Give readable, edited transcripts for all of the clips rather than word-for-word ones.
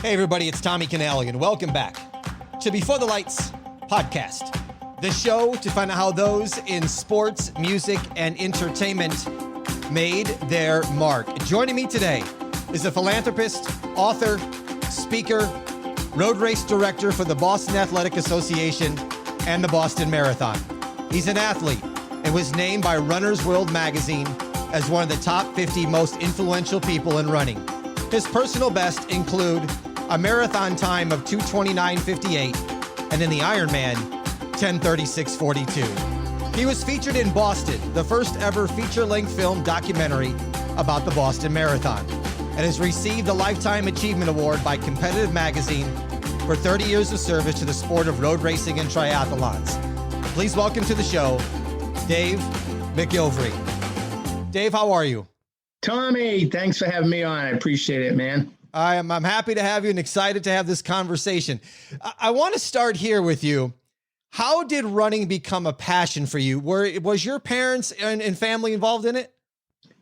Hey everybody, it's Tommy Canale, and welcome back to Before the Lights podcast, the show to find out how those in sports, music, and entertainment made their mark. Joining me today is a philanthropist, author, speaker, road race director for the Boston Athletic Association and the Boston Marathon. He's an athlete and was named by Runner's World magazine as one of the top 50 most influential people in running. His personal best include a marathon time of 2:29:58 and in the Ironman 10:36:42. He was featured in Boston, the first ever feature-length film documentary about the Boston Marathon, and has received a Lifetime Achievement Award by Competitive Magazine for 30 years of service to the sport of road racing and triathlons. Please welcome to the show, Dave McGillivray. Dave, how are you? Tommy, thanks for having me on. I appreciate it, man. I'm happy to have you and excited to have this conversation. I want to start here with you. How did running become a passion for you? Was your parents and family involved in it?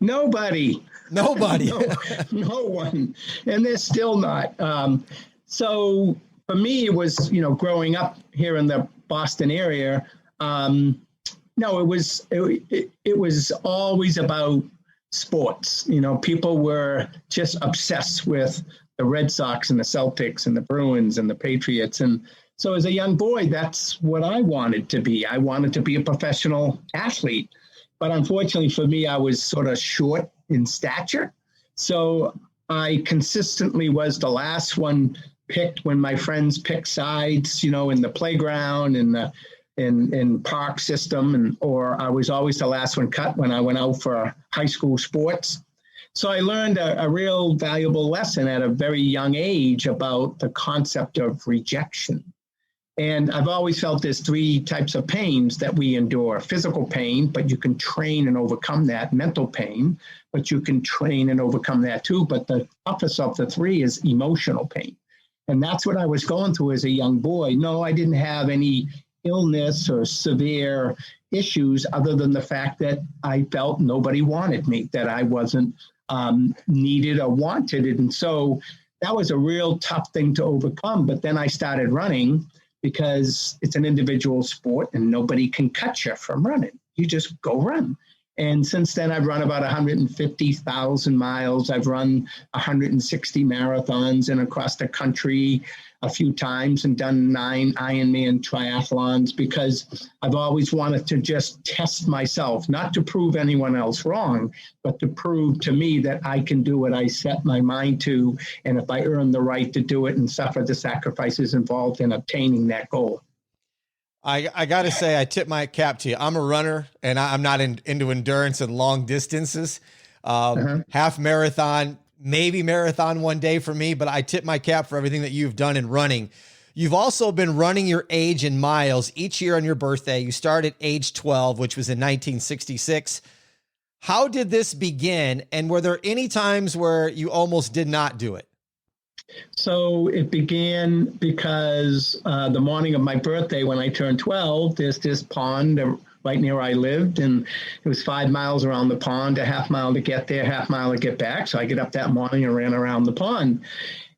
Nobody. No one. And they're still not. So for me, it was, growing up here in the Boston area, it was always about sports. People were just obsessed with the Red Sox and the Celtics and the Bruins and the Patriots. And so as a young boy, that's what I wanted to be. I wanted to be a professional athlete. But unfortunately for me, I was sort of short in stature. So I consistently was the last one picked when my friends picked sides, in the playground and in park system, or I was always the last one cut when I went out for high school sports. So I learned a real valuable lesson at a very young age about the concept of rejection. And I've always felt there's three types of pains that we endure: physical pain, but you can train and overcome that; mental pain, but you can train and overcome that too. But the toughest of the three is emotional pain. And that's what I was going through as a young boy. No, I didn't have any illness or severe issues other than the fact that I felt nobody wanted me, that I wasn't needed or wanted. And so that was a real tough thing to overcome. But then I started running because it's an individual sport and nobody can cut you from running. You just go run. And since then, I've run about 150,000 miles. I've run 160 marathons and across the country a few times and done 9 Ironman triathlons because I've always wanted to just test myself, not to prove anyone else wrong, but to prove to me that I can do what I set my mind to. And if I earn the right to do it and suffer the sacrifices involved in obtaining that goal. I got to say, I tip my cap to you. I'm a runner, and I'm not into endurance and long distances. Half marathon, maybe marathon one day for me, but I tip my cap for everything that you've done in running. You've also been running your age in miles each year on your birthday. You started age 12, which was in 1966. How did this begin? And were there any times where you almost did not do it? So it began because the morning of my birthday, when I turned 12, there's this pond right near where I lived, and it was 5 miles around the pond, a half mile to get there, half mile to get back. So I get up that morning and ran around the pond.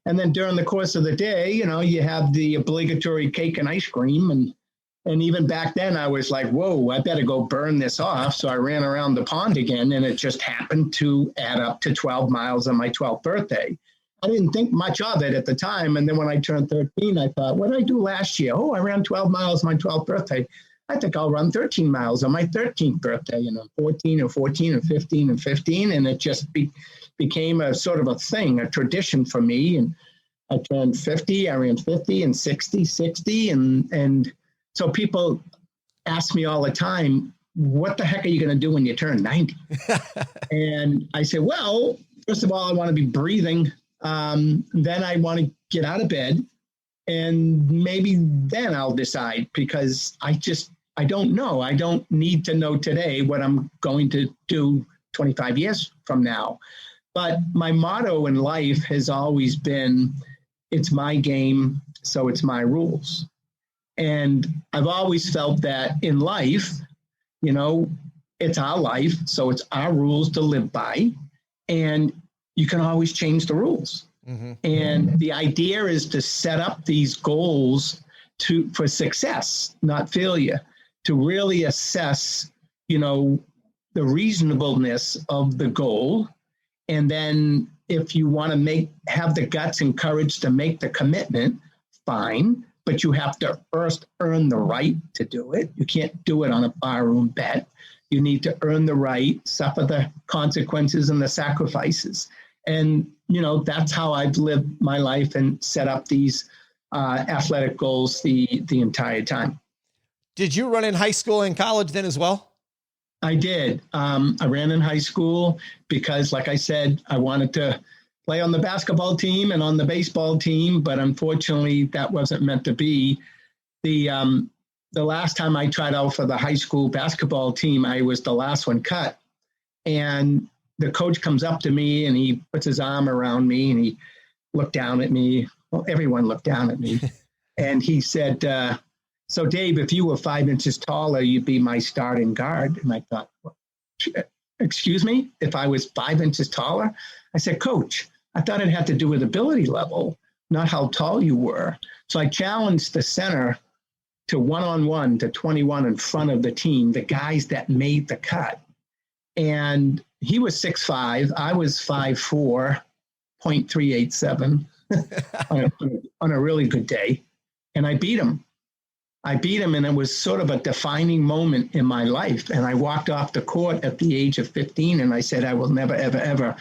And then during the course of the day, you have the obligatory cake and ice cream. And even back then I was like, whoa, I better go burn this off. So I ran around the pond again, and it just happened to add up to 12 miles on my 12th birthday. I didn't think much of it at the time. And then when I turned 13, I thought, what did I do last year? Oh, I ran 12 miles on my 12th birthday. I think I'll run 13 miles on my 13th birthday, 14 and 14 and 15 and 15. And it just became a sort of a thing, a tradition for me. And I turned 50, I ran 50 and 60. And so people ask me all the time, what the heck are you going to do when you turn 90? And I say, well, first of all, I want to be breathing. Then I want to get out of bed, and maybe then I'll decide, because I don't know. I don't need to know today what I'm going to do 25 years from now. But my motto in life has always been, it's my game, so it's my rules. And I've always felt that in life, it's our life, so it's our rules to live by. And you can always change the rules. And the idea is to set up these goals for success, not failure, to really assess, the reasonableness of the goal. And then if you want to have the guts and courage to make the commitment, fine, but you have to first earn the right to do it. You can't do it on a barroom bet. You need to earn the right, suffer the consequences and the sacrifices. And, that's how I've lived my life and set up these athletic goals the entire time. Did you run in high school and college then as well? I did. I ran in high school because, like I said, I wanted to play on the basketball team and on the baseball team, but unfortunately that wasn't meant to be. The last time I tried out for the high school basketball team, I was the last one cut. And the coach comes up to me and he puts his arm around me and he looked down at me. Well, everyone looked down at me. And he said, so Dave, if you were 5 inches taller, you'd be my starting guard. And I thought, excuse me, if I was 5 inches taller? I said, Coach, I thought it had to do with ability level, not how tall you were. So I challenged the center to 1-on-1 to 21 in front of the team, the guys that made the cut. And he was 6'5", I was 5'4", 0.387 on a really good day. And I beat him. And it was sort of a defining moment in my life. And I walked off the court at the age of 15 and I said, I will never, ever, ever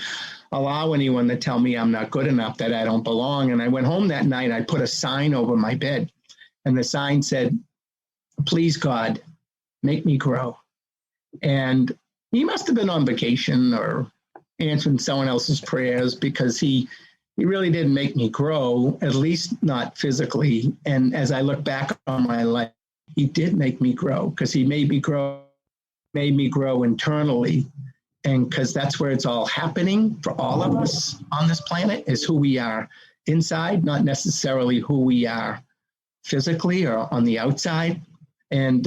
allow anyone to tell me I'm not good enough, that I don't belong. And I went home that night, I put a sign over my bed and the sign said, please God, make me grow. And he must have been on vacation or answering someone else's prayers because he really didn't make me grow, at least not physically. And as I look back on my life, he did make me grow because he made me grow internally. And because that's where it's all happening for all of us on this planet is who we are inside, not necessarily who we are physically or on the outside. And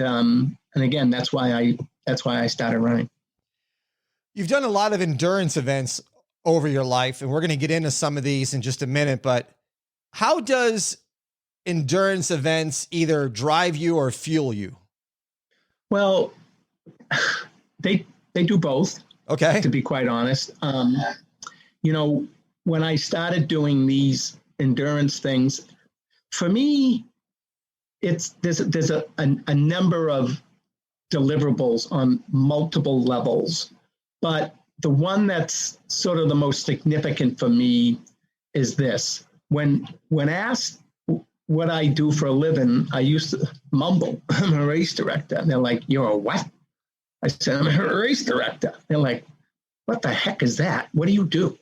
again, that's why I started running. You've done a lot of endurance events over your life, and we're going to get into some of these in just a minute, but how does endurance events either drive you or fuel you? Well, they do both. Okay. To be quite honest. When I started doing these endurance things, for me, there's a number of deliverables on multiple levels. But the one that's sort of the most significant for me is this. When asked what I do for a living, I used to mumble, I'm a race director. And they're like, you're a what? I said, I'm a race director. They're like, what the heck is that? What do you do?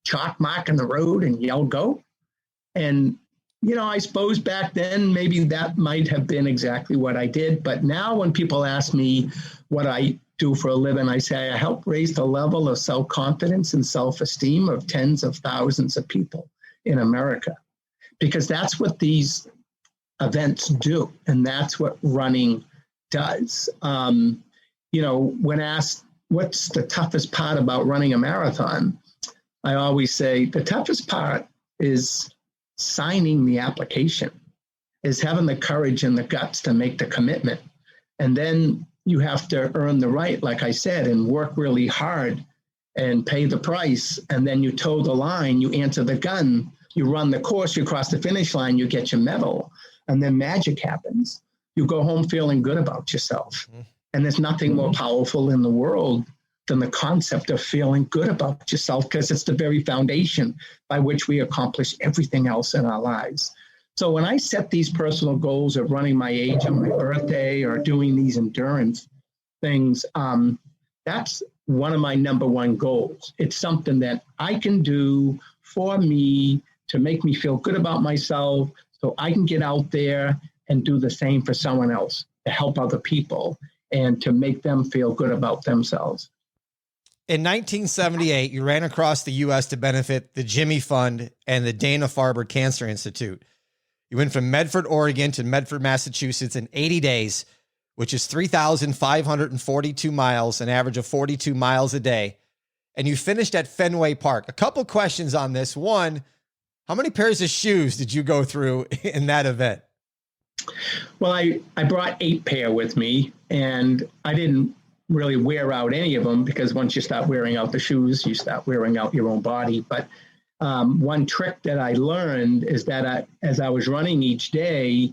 Chalk mark in the road and yell go? And, I suppose back then, maybe that might have been exactly what I did. But now when people ask me what I do for a living, I say I help raise the level of self-confidence and self-esteem of tens of thousands of people in America, because that's what these events do. And that's what running does. When asked, what's the toughest part about running a marathon? I always say the toughest part is signing the application, is having the courage and the guts to make the commitment. And then you have to earn the right, like I said, and work really hard and pay the price. And then you toe the line, you answer the gun, you run the course, you cross the finish line, you get your medal. And then magic happens. You go home feeling good about yourself. And there's nothing more powerful in the world than the concept of feeling good about yourself, because it's the very foundation by which we accomplish everything else in our lives. So when I set these personal goals of running my age on my birthday or doing these endurance things, that's one of my number one goals. It's something that I can do for me to make me feel good about myself so I can get out there and do the same for someone else, to help other people and to make them feel good about themselves. In 1978, you ran across the U.S. to benefit the Jimmy Fund and the Dana-Farber Cancer Institute. You went from Medford, Oregon to Medford, Massachusetts in 80 days, which is 3,542 miles, an average of 42 miles a day. And you finished at Fenway Park. A couple questions on this. One, How many pairs of shoes did you go through in that event? Well, I brought 8 pair with me, and I didn't really wear out any of them, because once you start wearing out the shoes, you start wearing out your own body. But one trick that I learned is that as I was running each day,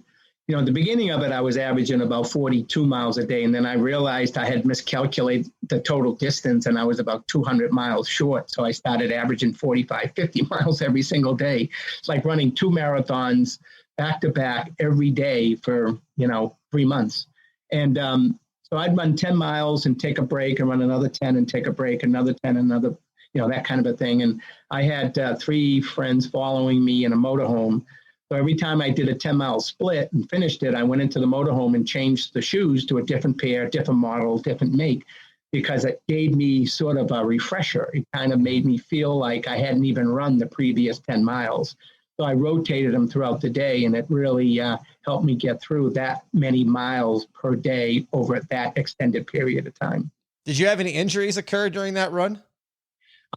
at the beginning of it, I was averaging about 42 miles a day. And then I realized I had miscalculated the total distance, and I was about 200 miles short. So I started averaging 45, 50 miles every single day. It's like running 2 marathons back to back every day for, 3 months. And so I'd run 10 miles and take a break, and run another 10 and take a break, another 10, another, that kind of a thing. And I had 3 friends following me in a motorhome. So every time I did a 10-mile split and finished it, I went into the motorhome and changed the shoes to a different pair, different model, different make, because it gave me sort of a refresher. It kind of made me feel like I hadn't even run the previous 10 miles. So I rotated them throughout the day, and it really helped me get through that many miles per day over that extended period of time. Did you have any injuries occur during that run?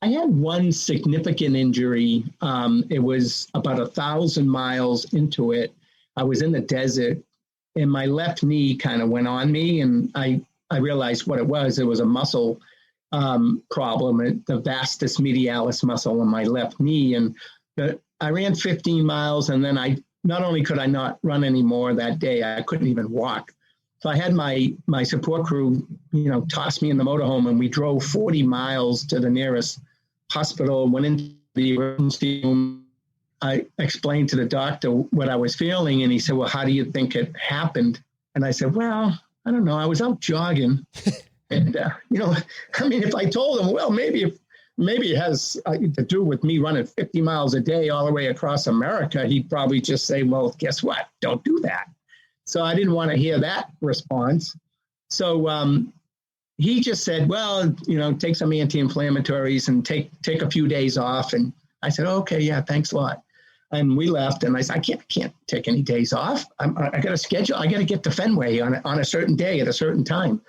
I had one significant injury. It was about 1,000 miles into it. I was in the desert, and my left knee kind of went on me, and I realized what it was. It was a muscle problem, the vastus medialis muscle in my left knee. And I ran 15 miles, and then not only could I not run anymore that day, I couldn't even walk. So I had my support crew, toss me in the motorhome, and we drove 40 miles to the nearest hospital, went into the emergency room. I explained to the doctor what I was feeling, and he said, "Well, how do you think it happened?" And I said, "Well, I don't know. I was out jogging." And, if I told him, well, maybe it has to do with me running 50 miles a day all the way across America, he'd probably just say, "Well, guess what? Don't do that." So I didn't want to hear that response. So he just said, "Well, take some anti-inflammatories and take a few days off." And I said, "Okay, yeah, thanks a lot." And we left, and I said, I can't take any days off. I got a schedule. I got to get to Fenway on a certain day at a certain time.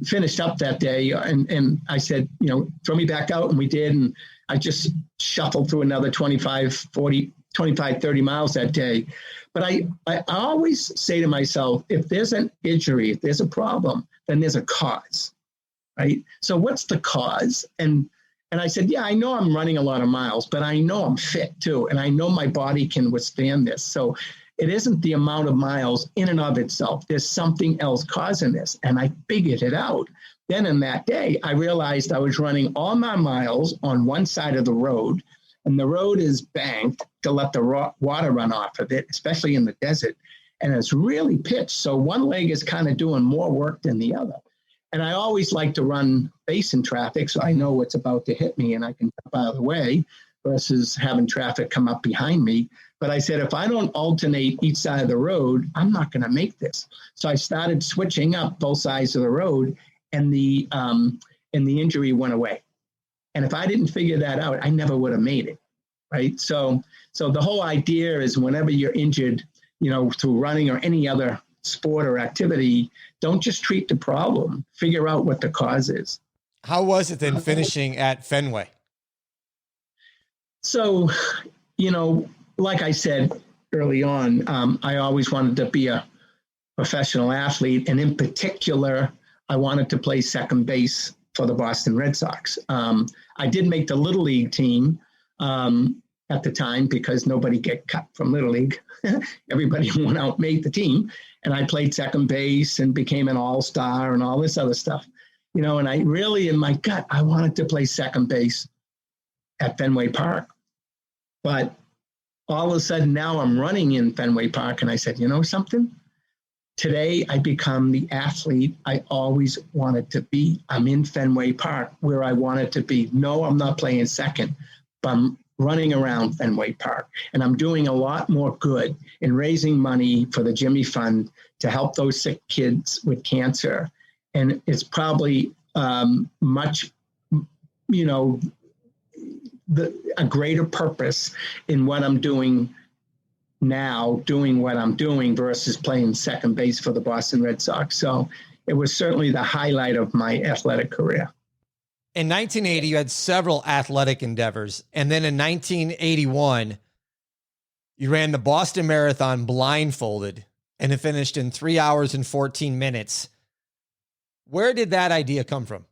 Finished up that day, and I said, throw me back out. And we did. And I just shuffled through another 30 miles that day. But I always say to myself, if there's an injury, if there's a problem, then there's a cause, right? So what's the cause? And I said, yeah, I know I'm running a lot of miles, but I know I'm fit too. And I know my body can withstand this. So it isn't the amount of miles in and of itself. There's something else causing this. And I figured it out. Then in that day, I realized I was running all my miles on one side of the road, and the road is banked to let the water run off of it, especially in the desert. And it's really pitched. So one leg is kind of doing more work than the other. And I always like to run facing traffic, so I know what's about to hit me and I can jump out of the way versus having traffic come up behind me. But I said, if I don't alternate each side of the road, I'm not going to make this. So I started switching up both sides of the road, and the injury went away. And if I didn't figure that out, I never would have made it, right? So the whole idea is whenever you're injured, through running or any other sport or activity, don't just treat the problem, figure out what the cause is. How was it then finishing at Fenway? So, like I said early on, I always wanted to be a professional athlete. And in particular, I wanted to play second base for the Boston Red Sox. I did make the Little League team at the time because nobody get cut from Little League. Everybody went out and made the team. And I played second base and became an all-star and all this other stuff. And I really, in my gut, I wanted to play second base at Fenway Park. But all of a sudden now I'm running in Fenway Park, and I said, something? Today I become the athlete I always wanted to be. I'm in Fenway Park where I wanted to be. No, I'm not playing second, but I'm running around Fenway Park, and I'm doing a lot more good in raising money for the Jimmy Fund to help those sick kids with cancer. And it's probably much, a greater purpose in what I'm doing now, doing what I'm doing versus playing second base for the Boston Red Sox. So it was certainly the highlight of my athletic career. In 1980, you had several athletic endeavors. And then in 1981, you ran the Boston Marathon blindfolded and it finished in 3 hours and 14 minutes. Where did that idea come from?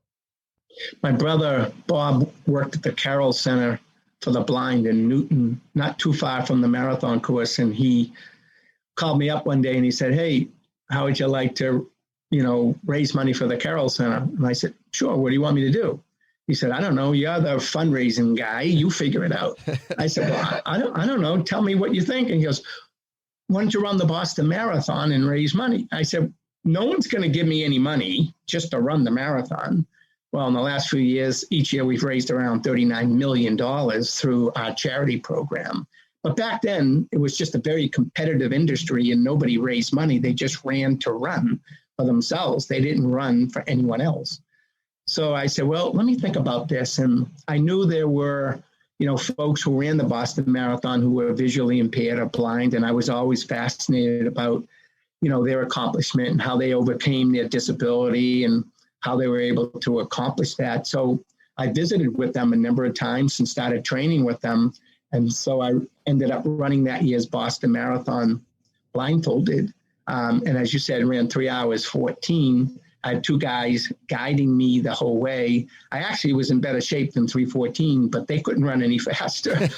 My brother, Bob, worked at the Carroll Center for the Blind in Newton, not too far from the marathon course. And he called me up one day and he said, "Hey, how would you like to, raise money for the Carroll Center?" And I said, "Sure. What do you want me to do?" He said, "I don't know. You're the fundraising guy. You figure it out." I said, "Well, I don't know. Tell me what you think." And he goes, "Why don't you run the Boston Marathon and raise money?" I said, "No one's going to give me any money just to run the marathon." Well, in the last few years, each year we've raised around $39 million through our charity program. But back then, it was just a very competitive industry and nobody raised money. They just ran to run for themselves. They didn't run for anyone else. So I said, well, let me think about this. And I knew there were, folks who ran the Boston Marathon who were visually impaired or blind. And I was always fascinated about, their accomplishment and how they overcame their disability and how they were able to accomplish that. So I visited with them a number of times and started training with them. And so I ended up running that year's Boston Marathon blindfolded. And as you said, ran 3 hours 14. I had two guys guiding me the whole way. I actually was in better shape than 3:14, but they couldn't run any faster.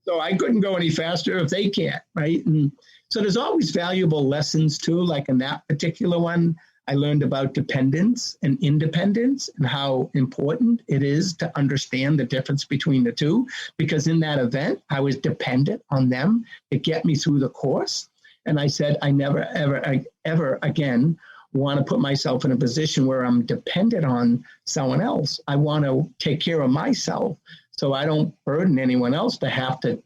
So I couldn't go any faster if they can't, right? And so there's always valuable lessons too, like in that particular one. I learned about dependence and independence and how important it is to understand the difference between the two, because in that event, I was dependent on them to get me through the course. And I said, I never, ever again want to put myself in a position where I'm dependent on someone else. I want to take care of myself so I don't burden anyone else to have to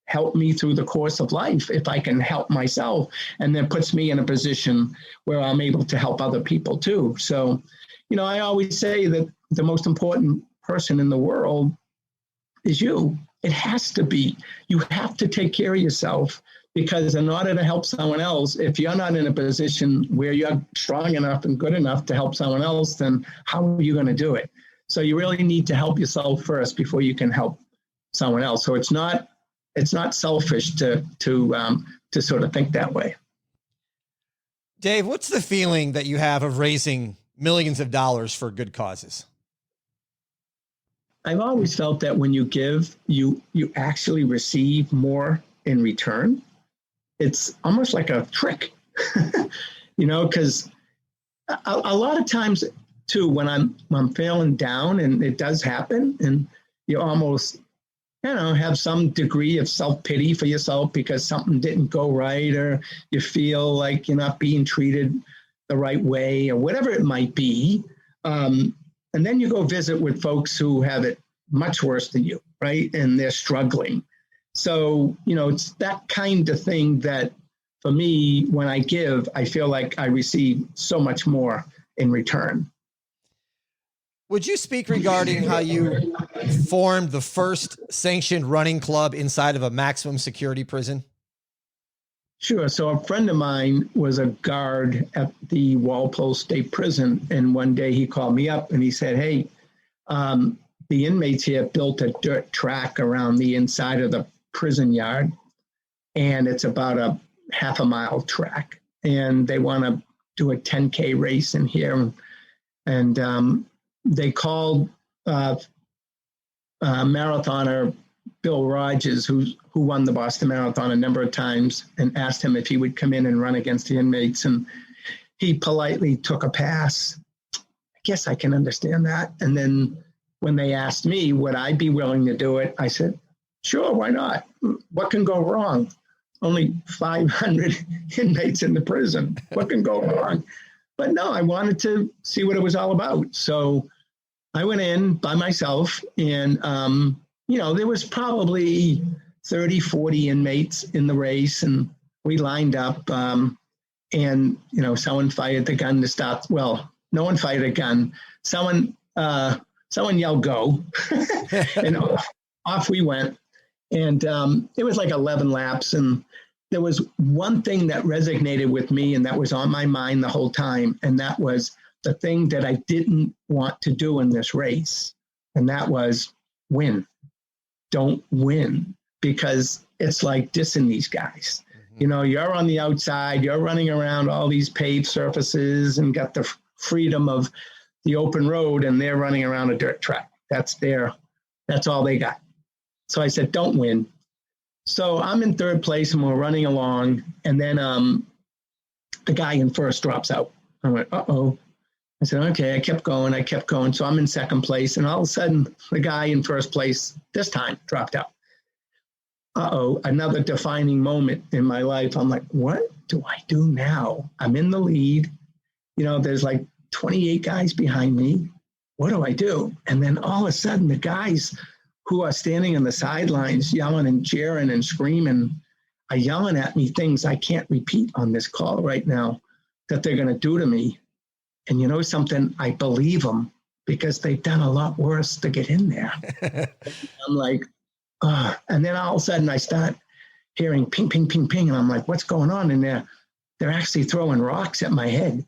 help me through the course of life if I can help myself, and then puts me in a position where I'm able to help other people too. So, I always say that the most important person in the world is you. It has to be. You have to take care of yourself, because in order to help someone else, if you're not in a position where you're strong enough and good enough to help someone else, then how are you going to do it? So you really need to help yourself first before you can help someone else. So it's not selfish to sort of think that way. Dave, what's the feeling that you have of raising millions of dollars for good causes? I've always felt that when you give, you actually receive more in return. It's almost like a trick, because a lot of times too, when I'm feeling down, and it does happen, and you almost have some degree of self-pity for yourself because something didn't go right, or you feel like you're not being treated the right way, or whatever it might be. And then you go visit with folks who have it much worse than you, right? And they're struggling. So, it's that kind of thing that for me, when I give, I feel like I receive so much more in return. Would you speak regarding how you formed the first sanctioned running club inside of a maximum security prison? Sure. So a friend of mine was a guard at the Walpole State Prison. And one day he called me up and he said, "Hey, the inmates here built a dirt track around the inside of the prison yard. And it's about a half a mile track. And they want to do a 10K race in here." And they called marathoner Bill Rogers, who won the Boston Marathon a number of times, and asked him if he would come in and run against the inmates. And he politely took a pass. I guess I can understand that. And then when they asked me, would I be willing to do it? I said, sure, why not? What can go wrong? Only 500 inmates in the prison. What can go wrong? But no, I wanted to see what it was all about. So I went in by myself, and, there was probably 30, 40 inmates in the race, and we lined up, and, someone fired the gun to stop. Well, no one fired a gun. Someone yelled, "Go," and off we went. And it was like 11 laps. And there was one thing that resonated with me and that was on my mind the whole time. And that was the thing that I didn't want to do in this race, and that was win. Don't win, because it's like dissing these guys. You know, you're on the outside, you're running around all these paved surfaces and got the freedom of the open road, and they're running around a dirt track. That's all they got. So I said, don't win. So I'm in third place and we're running along. And then the guy in first drops out. I went, uh-oh. I said, okay, I kept going. So I'm in second place. And all of a sudden, the guy in first place this time dropped out. Uh-oh, another defining moment in my life. I'm like, what do I do now? I'm in the lead. You know, there's like 28 guys behind me. What do I do? And then all of a sudden, the guys who are standing on the sidelines yelling and cheering and screaming are yelling at me things I can't repeat on this call right now that they're going to do to me. And you know something? I believe them, because they've done a lot worse to get in there. I'm like, and then all of a sudden I start hearing ping, ping, ping, ping. And I'm like, what's going on in there? They're actually throwing rocks at my head,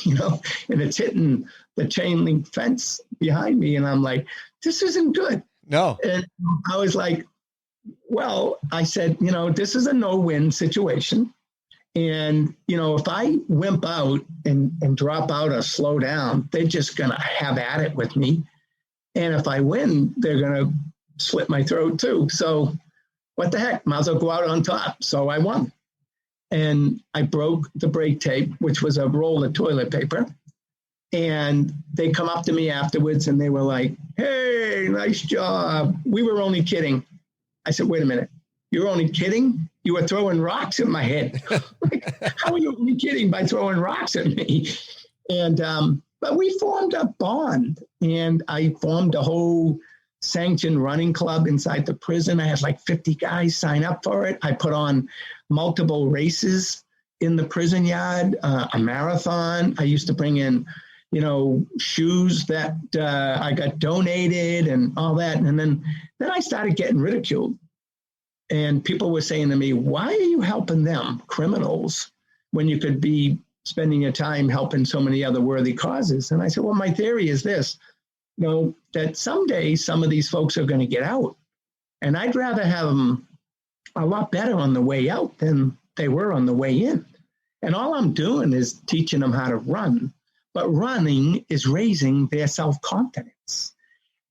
you know, and it's hitting the chain link fence behind me. And I'm like, this isn't good. No. And I was like, well, I said, you know, this is a no-win situation. And, you know, if I wimp out and drop out or slow down, they're just going to have at it with me. And if I win, they're going to slit my throat too. So what the heck, might as well go out on top. So I won. And I broke the brake tape, which was a roll of toilet paper. And they come up to me afterwards and they were like, hey, nice job. We were only kidding. I said, wait a minute. You were only kidding? You were throwing rocks at my head. Like, how are you only kidding by throwing rocks at me? And, but we formed a bond, and I formed a whole sanctioned running club inside the prison. I had like 50 guys sign up for it. I put on multiple races in the prison yard, a marathon. I used to bring in, you know, shoes that I got donated and all that. And then I started getting ridiculed. And people were saying to me, why are you helping them, criminals, when you could be spending your time helping so many other worthy causes? And I said, well, my theory is this, you know, that someday some of these folks are going to get out. And I'd rather have them a lot better on the way out than they were on the way in. And all I'm doing is teaching them how to run. But running is raising their self-confidence.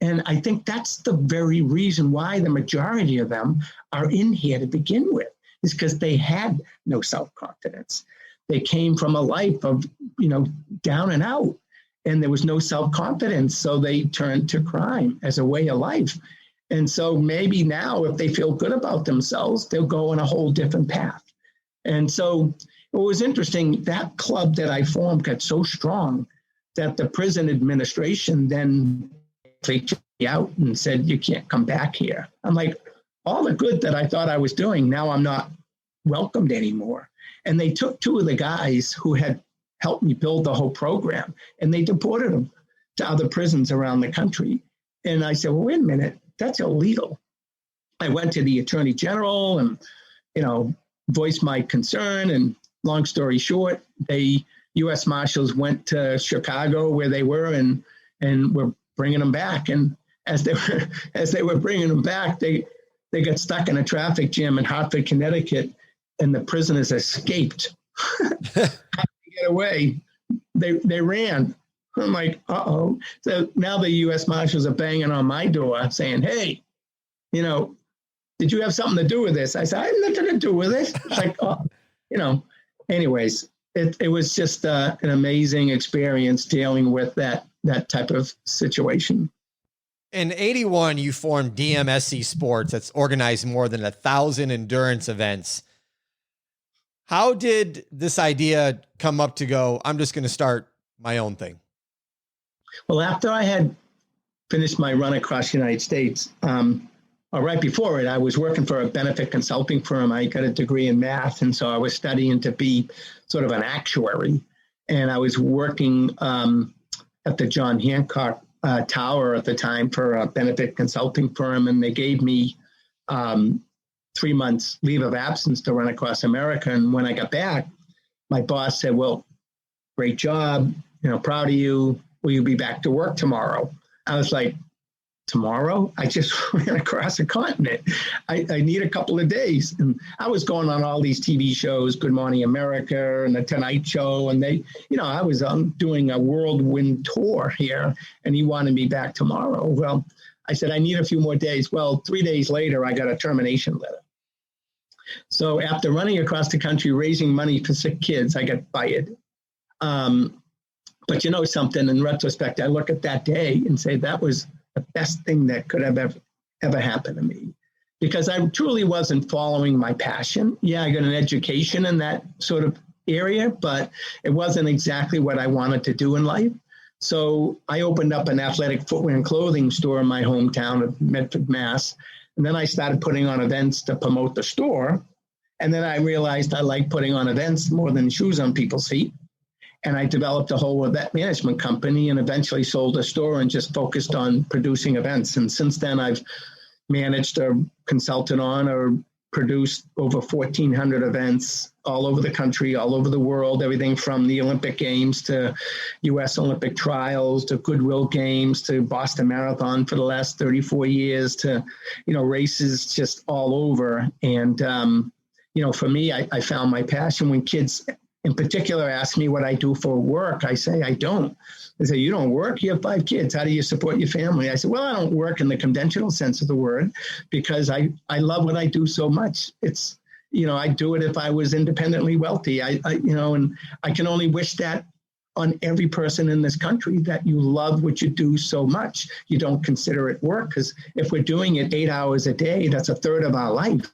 And I think that's the very reason why the majority of them are in here to begin with, is because they had no self-confidence. They came from a life of, you know, down and out, and there was no self-confidence. So they turned to crime as a way of life. And so maybe now, if they feel good about themselves, they'll go on a whole different path. And so it was interesting, that club that I formed got so strong that the prison administration then kicked me out and said, you can't come back here. I'm like, all the good that I thought I was doing, now I'm not welcomed anymore. And they took two of the guys who had helped me build the whole program, and they deported them to other prisons around the country. And I said, well, wait a minute, that's illegal. I went to the Attorney General and, you know, voiced my concern. And long story short, U.S. Marshals went to Chicago where they were and were bringing them back. And as they were bringing them back, they got stuck in a traffic jam in Hartford, Connecticut, and the prisoners escaped. How did they get away? They ran. I'm like, uh-oh. So now the U.S. Marshals are banging on my door saying, hey, you know, did you have something to do with this? I said, I had nothing to do with it. It's like, oh, you know, anyways, it was just an amazing experience dealing with that type of situation. In 81, you formed DMSC Sports that's organized more than 1,000 endurance events. How did this idea come up to go, I'm just going to start my own thing? Well, after I had finished my run across the United States, or right before it, I was working for a benefit consulting firm. I got a degree in math, and so I was studying to be sort of an actuary. And I was working at the John Hancock Tower at the time for a benefit consulting firm, and they gave me 3 months leave of absence to run across America. And when I got back, my boss said, well, great job. proud of you. Will you be back to work tomorrow? I was like, tomorrow? I just ran across a continent. I need a couple of days. And I was going on all these TV shows, Good Morning America and The Tonight Show. And I was doing a whirlwind tour here, and he wanted me back tomorrow. Well, I said, I need a few more days. Well, 3 days later, I got a termination letter. So after running across the country, raising money for sick kids, I got fired. But you know something, in retrospect, I look at that day and say that was the best thing that could have ever happened to me, because I truly wasn't following my passion. Yeah, I got an education in that sort of area, but it wasn't exactly what I wanted to do in life. So I opened up an athletic footwear and clothing store in my hometown of Medford, Mass. And then I started putting on events to promote the store. And then I realized I like putting on events more than shoes on people's feet. And I developed a whole event management company and eventually sold a store and just focused on producing events. And since then, I've managed or consulted on or produced over 1,400 events all over the country, all over the world, everything from the Olympic Games to U.S. Olympic trials to Goodwill Games to Boston Marathon for the last 34 years to, races just all over. And, for me, I found my passion. When kids in particular ask me what I do for work, I say, I don't. They say, you don't work? You have 5 kids. How do you support your family? I said, well, I don't work in the conventional sense of the word because I love what I do so much. It's, I do it if I was independently wealthy. And I can only wish that on every person in this country, that you love what you do so much. You don't consider it work, because if we're doing it 8 hours a day, that's a third of our life.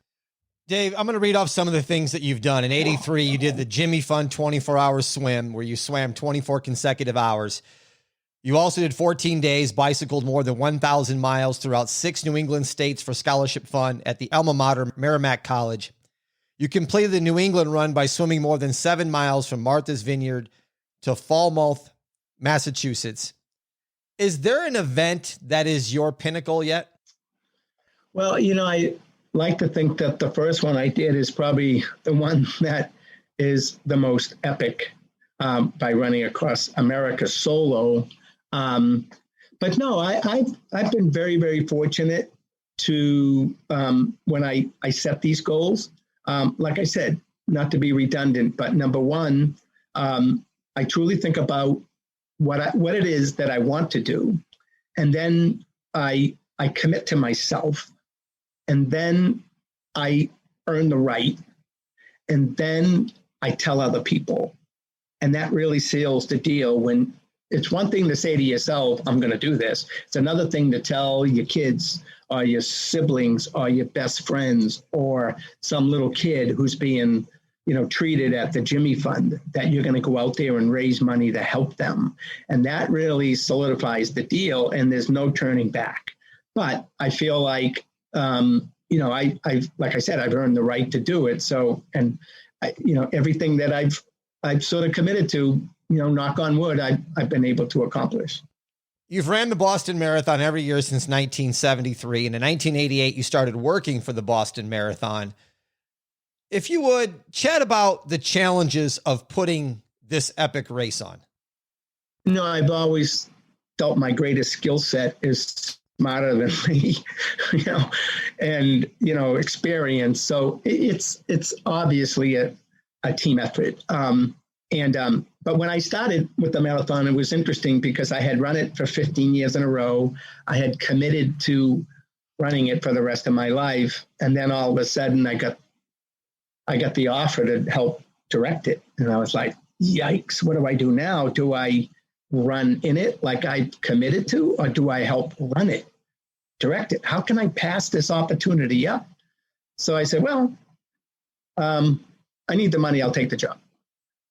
Dave, I'm going to read off some of the things that you've done. In 83, you did the Jimmy Fund 24-hour swim where you swam 24 consecutive hours. You also did 14 days, bicycled more than 1,000 miles throughout 6 New England states for scholarship fund at the alma mater Merrimack College. You completed the New England run by swimming more than 7 miles from Martha's Vineyard to Falmouth, Massachusetts. Is there an event that is your pinnacle yet? Well, I like to think that the first one I did is probably the one that is the most epic, by running across America solo. But no, I've been very, very fortunate to, when I set these goals, like I said, not to be redundant, but number one, I truly think about what it is that I want to do. And then I commit to myself. And then I earn the right. And then I tell other people. And that really seals the deal. When it's one thing to say to yourself, I'm going to do this. It's another thing to tell your kids or your siblings or your best friends or some little kid who's being, treated at the Jimmy Fund, that you're going to go out there and raise money to help them. And that really solidifies the deal, and there's no turning back. But I feel like, I've like I said, I've earned the right to do it. So, and everything that I've sort of committed to, knock on wood, I've been able to accomplish. You've ran the Boston Marathon every year since 1973. And in 1988, you started working for the Boston Marathon. If you would chat about the challenges of putting this epic race on. I've always felt my greatest skill set is smarter than me, and, experience. So it's obviously a team effort. But when I started with the marathon, it was interesting because I had run it for 15 years in a row. I had committed to running it for the rest of my life. And then all of a sudden I got the offer to help direct it. And I was like, yikes, what do I do now? Do I run in it like I committed to, or do I help run it, direct it? How can I pass this opportunity up? So I said, well, I need the money. I'll take the job.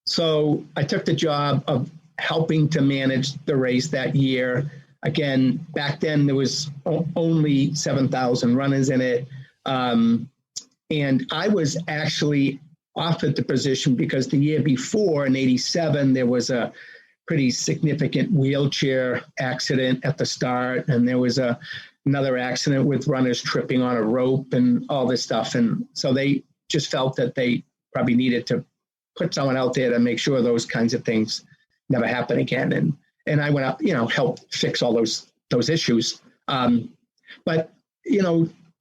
So I took the job of helping to manage the race that year. Again, back then there was only 7,000 runners in it. And I was actually offered the position because the year before, in 87, there was a pretty significant wheelchair accident at the start. And there was another accident with runners tripping on a rope and all this stuff. And so they just felt that they probably needed to put someone out there to make sure those kinds of things never happen again. And I went up, helped fix all those issues. But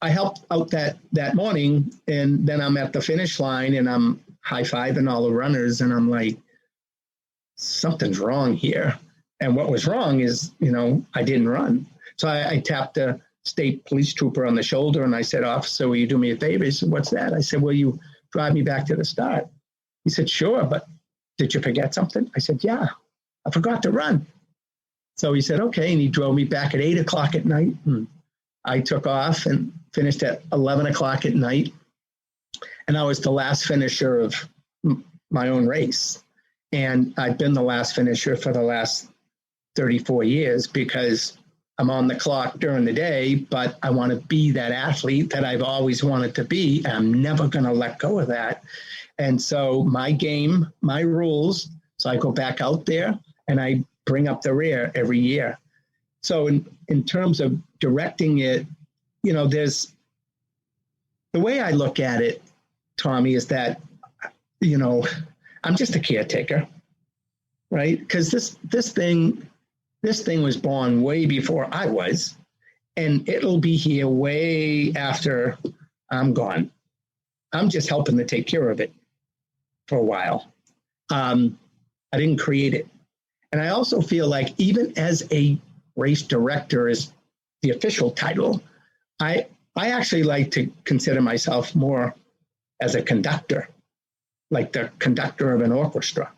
I helped out that morning, and then I'm at the finish line and I'm high-fiving all the runners, and I'm like, something's wrong here. And what was wrong is, I didn't run. So I tapped a state police trooper on the shoulder and I said, "Officer, will you do me a favor?" He said, "What's that?" I said, "Will you drive me back to the start?" He said, "Sure, but did you forget something?" I said, "Yeah, I forgot to run." So he said, "Okay." And he drove me back at 8:00 at night. And I took off and finished at 11:00 at night. And I was the last finisher of my own race. And I've been the last finisher for the last 34 years because I'm on the clock during the day, but I want to be that athlete that I've always wanted to be. And I'm never going to let go of that. And so my game, my rules, so I go back out there and I bring up the rear every year. So in terms of directing it, there's the way I look at it, Tommy, is that, I'm just a caretaker, right? Because this thing was born way before I was, and it'll be here way after I'm gone. I'm just helping to take care of it for a while. I didn't create it. And I also feel like even as a race director is the official title, I actually like to consider myself more as a conductor, like the conductor of an orchestra.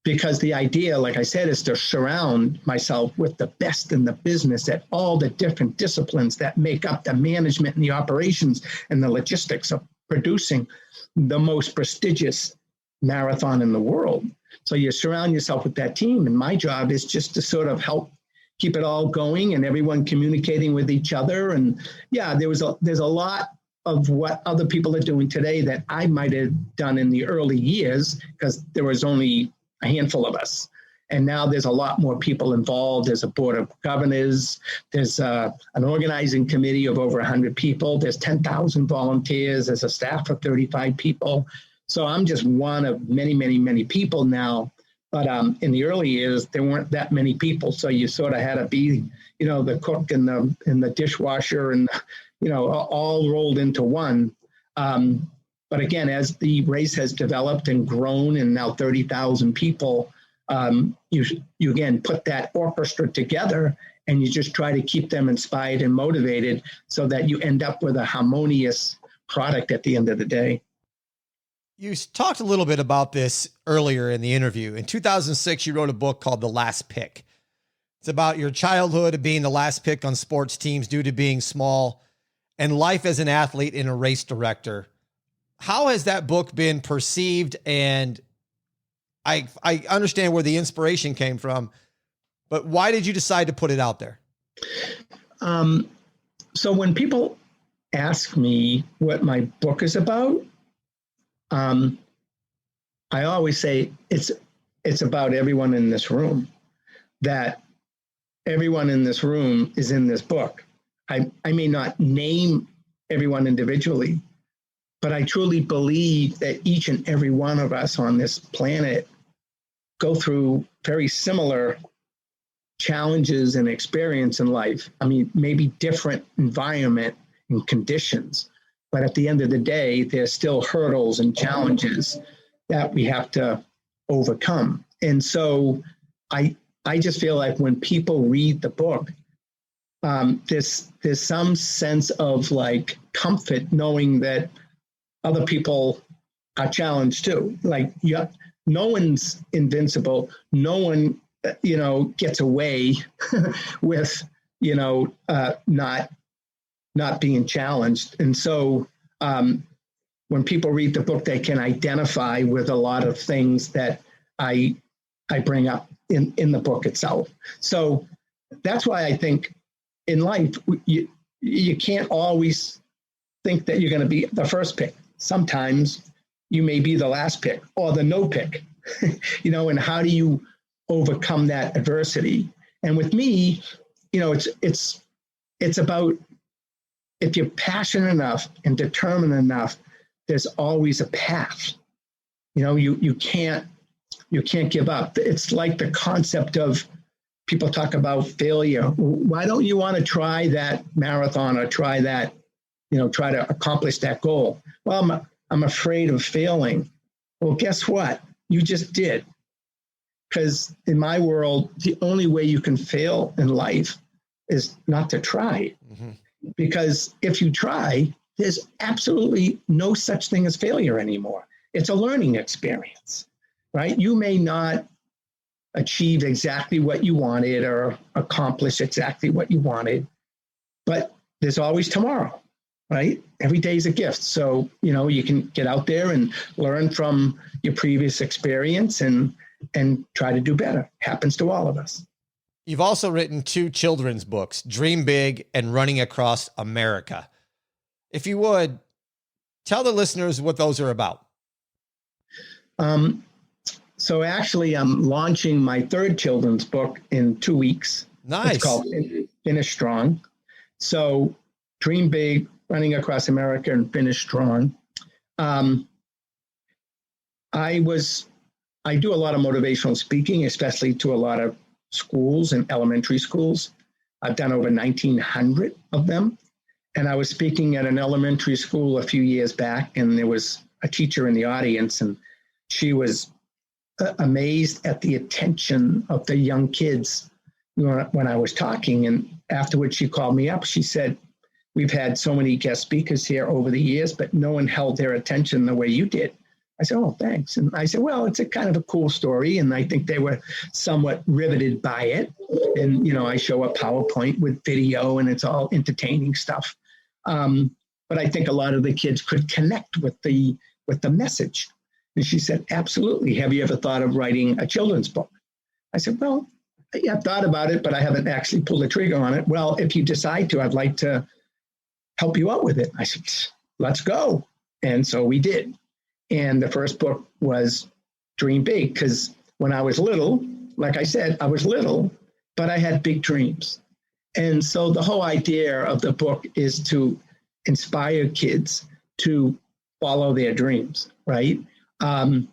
Because the idea, like I said, is to surround myself with the best in the business at all the different disciplines that make up the management and the operations and the logistics of producing the most prestigious marathon in the world. So you surround yourself with that team. And my job is just to sort of help keep it all going and everyone communicating with each other. And yeah, there's a lot of what other people are doing today that I might have done in the early years because there was only a handful of us. And now there's a lot more people involved. There's a board of governors. There's an organizing committee of over 100 people. There's 10,000 volunteers. There's a staff of 35 people. So I'm just one of many, many, many people now. But in the early years, there weren't that many people. So you sort of had to be, the cook and the dishwasher and, all rolled into one. But again, as the race has developed and grown and now 30,000 people, you again put that orchestra together and you just try to keep them inspired and motivated so that you end up with a harmonious product at the end of the day. You talked a little bit about this earlier in the interview. In 2006, you wrote a book called The Last Pick. It's about your childhood of being the last pick on sports teams due to being small and life as an athlete and a race director. How has that book been perceived? And I understand where the inspiration came from, but why did you decide to put it out there? So when people ask me what my book is about, I always say it's about everyone in this room, that everyone in this room is in this book. I may not name everyone individually, but I truly believe that each and every one of us on this planet go through very similar challenges and experience in life. I mean, maybe different environment and conditions, but at the end of the day, there's still hurdles and challenges that we have to overcome. And so I just feel like when people read the book, there's some sense of like comfort knowing that other people are challenged too. Like, no one's invincible. No one, gets away with, not being challenged. And so when people read the book, they can identify with a lot of things that I bring up in the book itself. So that's why I think in life, you can't always think that you're going to be the first pick. Sometimes you may be the last pick or the no pick, and how do you overcome that adversity? And with me, it's about, if you're passionate enough and determined enough, there's always a path. You can't You can't give up. It's like the concept of people talk about failure. Why don't you want to try that marathon or try that, try to accomplish that goal? Well, I'm afraid of failing. Well, guess what? You just did. Because in my world, the only way you can fail in life is not to try. Mm-hmm. Because if you try, there's absolutely no such thing as failure anymore. It's a learning experience, right? You may not achieve exactly what you wanted or accomplish exactly what you wanted, but there's always tomorrow, right? Every day is a gift. So, you can get out there and learn from your previous experience and try to do better. Happens to all of us. You've also written 2 children's books, Dream Big and Running Across America. If you would, tell the listeners what those are about. So actually, I'm launching my 3rd children's book in 2 weeks. Nice. It's called Finish Strong. So Dream Big, Running Across America, and Finish Strong. I do a lot of motivational speaking, especially to a lot of schools and elementary schools. I've done over 1,900 of them. And I was speaking at an elementary school a few years back, and there was a teacher in the audience, and she was amazed at the attention of the young kids when I was talking. And afterwards, she called me up. She said, "We've had so many guest speakers here over the years, but no one held their attention the way you did." I said, "Oh, thanks." And I said, "Well, it's a kind of a cool story." And I think they were somewhat riveted by it. And, I show a PowerPoint with video, and it's all entertaining stuff. But I think a lot of the kids could connect with the message. And she said, "Absolutely. Have you ever thought of writing a children's book?" I said, "Well, yeah, I've thought about it, but I haven't actually pulled the trigger on it." "Well, if you decide to, I'd like to help you out with it." I said, "Let's go." And so we did. And the first book was Dream Big, because when I was little, like I said, I was little, but I had big dreams. And so the whole idea of the book is to inspire kids to follow their dreams, right? A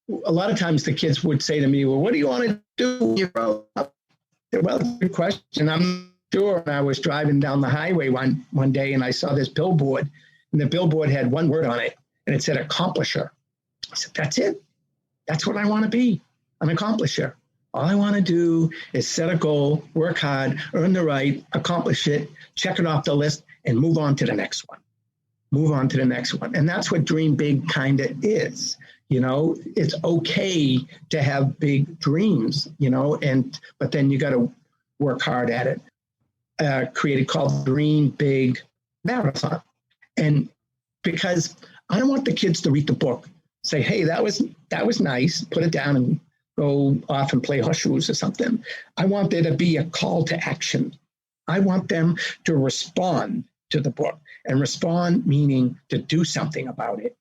lot of times the kids would say to me, "Well, what do you want to do when you grow up?" Well, it's a good question. I'm not sure. And I was driving down the highway one day, and I saw this billboard. And the billboard had one word on it, and it said accomplisher. I said, "That's it. That's what I want to be, an accomplisher. All I want to do is set a goal, work hard, earn the right, accomplish it, check it off the list, and move on to the next one. Move on to the next one." And that's what Dream Big kind of is. It's okay to have big dreams, but then you got to work hard at it. Created called Dream Big Marathon. And because I don't want the kids to read the book, say, "Hey, that was nice," put it down and go off and play horseshoes or something. I want there to be a call to action. I want them to respond to the book, and respond meaning to do something about it,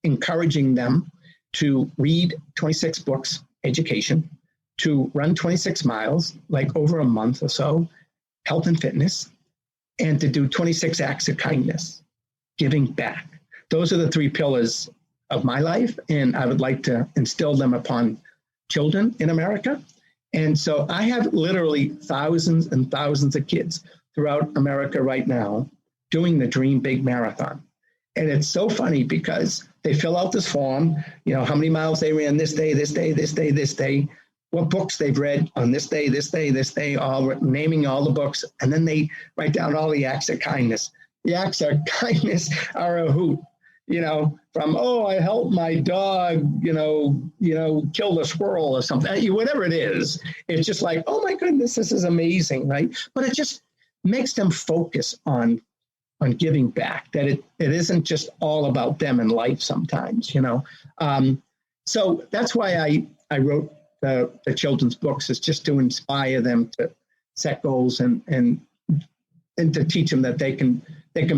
encouraging them to read 26 books, education, to run 26 miles, like over a month or so, health and fitness, and to do 26 acts of kindness. Giving back. Those are the 3 pillars of my life, and I would like to instill them upon children in America. And so I have literally thousands and thousands of kids throughout America right now doing the Dream Big Marathon. And it's so funny because they fill out this form, how many miles they ran this day, this day, this day, this day, what books they've read on this day, this day, this day, all naming all the books. And then they write down all the acts of kindness. The acts of kindness are a hoot, from, I helped my dog, kill the squirrel or something, whatever it is. It's just like, oh my goodness, this is amazing, right? But it just makes them focus on giving back, that it isn't just all about them in life sometimes, So that's why I wrote the children's books, is just to inspire them to set goals and to teach them that they can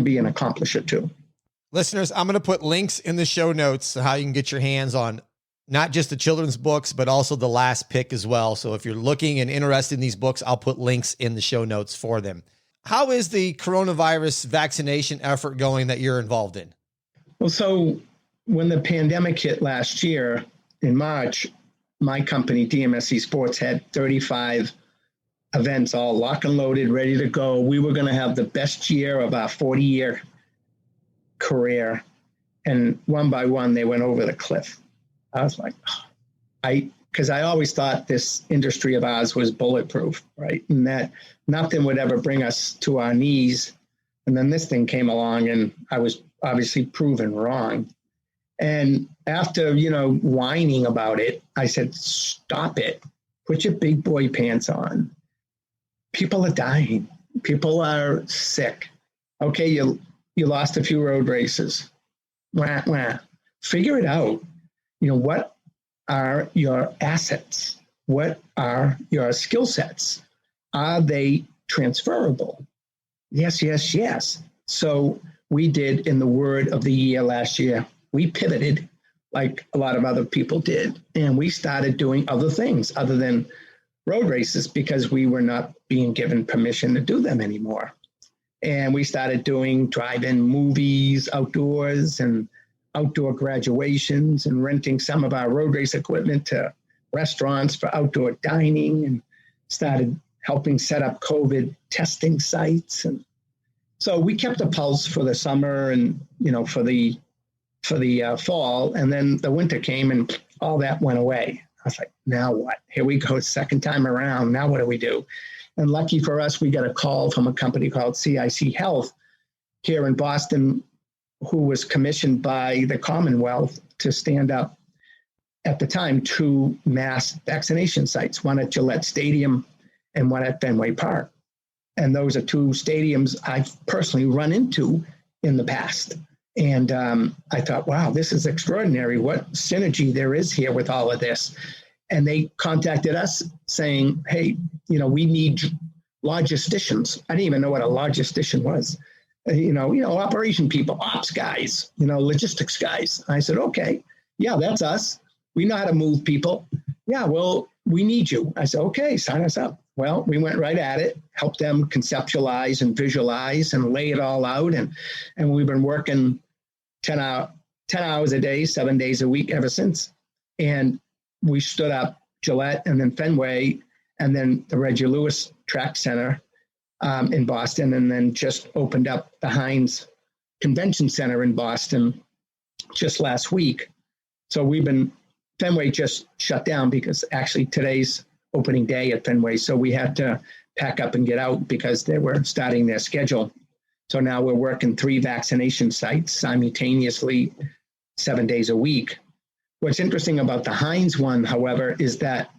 be an accomplisher too. Listeners, I'm going to put links in the show notes to how you can get your hands on not just the children's books, but also the last pick as well. So if you're looking and interested in these books, I'll put links in the show notes for them. How is the coronavirus vaccination effort going that you're involved in? Well, so when the pandemic hit last year in March, my company, DMSC Sports, had 35 events all lock and loaded, ready to go. We were going to have the best year of our 40-year career. And one by one, they went over the cliff. I was like, because I always thought this industry of ours was bulletproof, right? And that nothing would ever bring us to our knees. And then this thing came along and I was obviously proven wrong. And after, whining about it, I said, stop it. Put your big boy pants on. People are dying. People are sick. Okay, you lost a few road races. Wah, wah. Figure it out. What are your assets? What are your skill sets? Are they transferable? Yes, yes, yes. So we did in the word of the year last year. We pivoted like a lot of other people did. And we started doing other things other than road races because we were not being given permission to do them anymore. And we started doing drive-in movies, outdoors, and outdoor graduations, and renting some of our road race equipment to restaurants for outdoor dining, and started helping set up COVID testing sites. And so we kept a pulse for the summer and, for the fall. And then the winter came and all that went away. I was like, now what? Here we go, second time around. Now what do we do? And lucky for us, we got a call from a company called CIC Health here in Boston, who was commissioned by the Commonwealth to stand up at the time 2 mass vaccination sites, one at Gillette Stadium and one at Fenway Park. And those are 2 stadiums I've personally run into in the past. And I thought, wow, this is extraordinary. What synergy there is here with all of this. And they contacted us saying, hey, we need logisticians. I didn't even know what a logistician was. Operation people, ops guys, logistics guys. I said, okay, yeah, that's us. We know how to move people. Yeah, well, we need you. I said, okay, sign us up. Well, we went right at it, helped them conceptualize and visualize and lay it all out. And we've been working 10 hours a day, 7 days a week ever since. And we stood up Gillette and then Fenway and then the Reggie Lewis Track Center in Boston, and then just opened up the Heinz Convention Center in Boston just last week. So Fenway just shut down because actually today's opening day at Fenway. So we had to pack up and get out because they were starting their schedule. So now we're working 3 vaccination sites simultaneously, 7 days a week. What's interesting about the Heinz one, however, is that,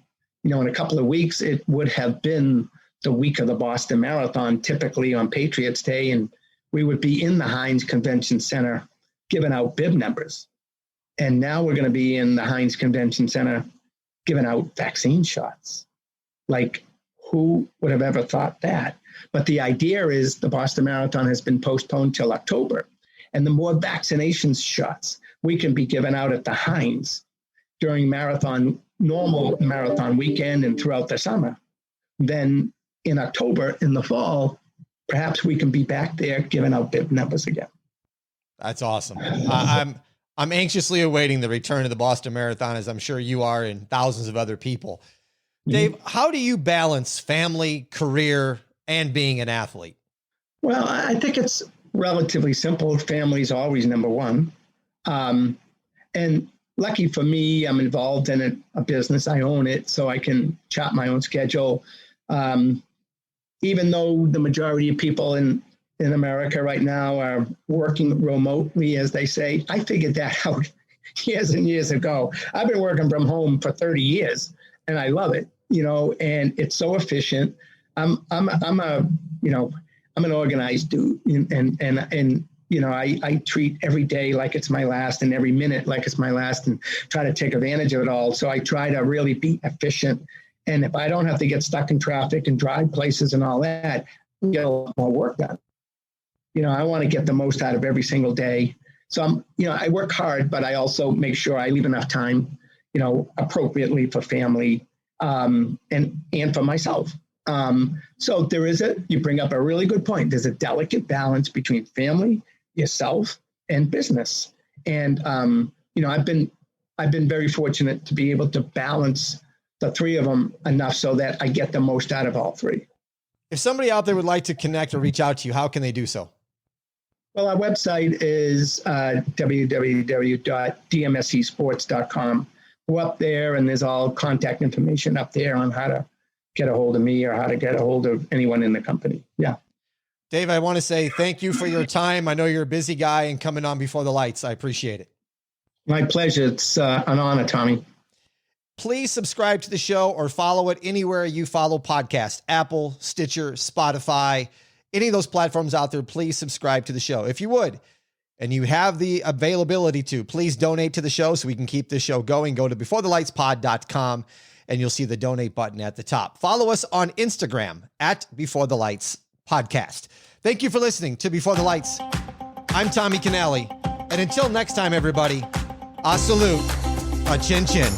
in a couple of weeks, it would have been the week of the Boston Marathon, typically on Patriots Day, and we would be in the Heinz Convention Center giving out bib numbers. And now we're going to be in the Heinz Convention Center giving out vaccine shots. Like, who would have ever thought that? But the idea is the Boston Marathon has been postponed till October. And the more vaccination shots we can be given out at the Heinz during normal marathon weekend and throughout the summer, then in October, in the fall, perhaps we can be back there giving out bib numbers again. That's awesome. I'm anxiously awaiting the return of the Boston Marathon, as I'm sure you are and thousands of other people. Dave, how do you balance family, career, and being an athlete? Well, I think it's relatively simple. Family is always number one. And lucky for me, I'm involved in a business. I own it, so I can chart my own schedule. Even though the majority of people in America right now are working remotely, as they say, I figured that out years and years ago. I've been working from home for 30 years, and I love it, and it's so efficient. I'm an organized dude, and I treat every day like it's my last and every minute like it's my last, and try to take advantage of it all. So I try to really be efficient. And if I don't have to get stuck in traffic and drive places and all that, I get a lot more work done. I want to get the most out of every single day. So I work hard, but I also make sure I leave enough time, appropriately for family, and for myself. So you bring up a really good point. There's a delicate balance between family, yourself, and business. And I've been very fortunate to be able to balance the three of them enough so that I get the most out of all three. If somebody out there would like to connect or reach out to you, how can they do so? Well, our website is www.dmsesports.com. Go up there, and there's all contact information up there on how to get a hold of me or how to get a hold of anyone in the company. Yeah. Dave, I want to say thank you for your time. I know you're a busy guy and coming on Before the Lights. I appreciate it. My pleasure. It's an honor, Tommy. Please subscribe to the show or follow it anywhere you follow podcasts, Apple, Stitcher, Spotify, any of those platforms out there. Please subscribe to the show. If you would, and you have the availability to, please donate to the show so we can keep this show going. Go to beforethelightspod.com and you'll see the donate button at the top. Follow us on Instagram at Before the Lights Podcast. Thank you for listening to Before the Lights. I'm Tommy Canale. And until next time, everybody, a salute, a chin chin.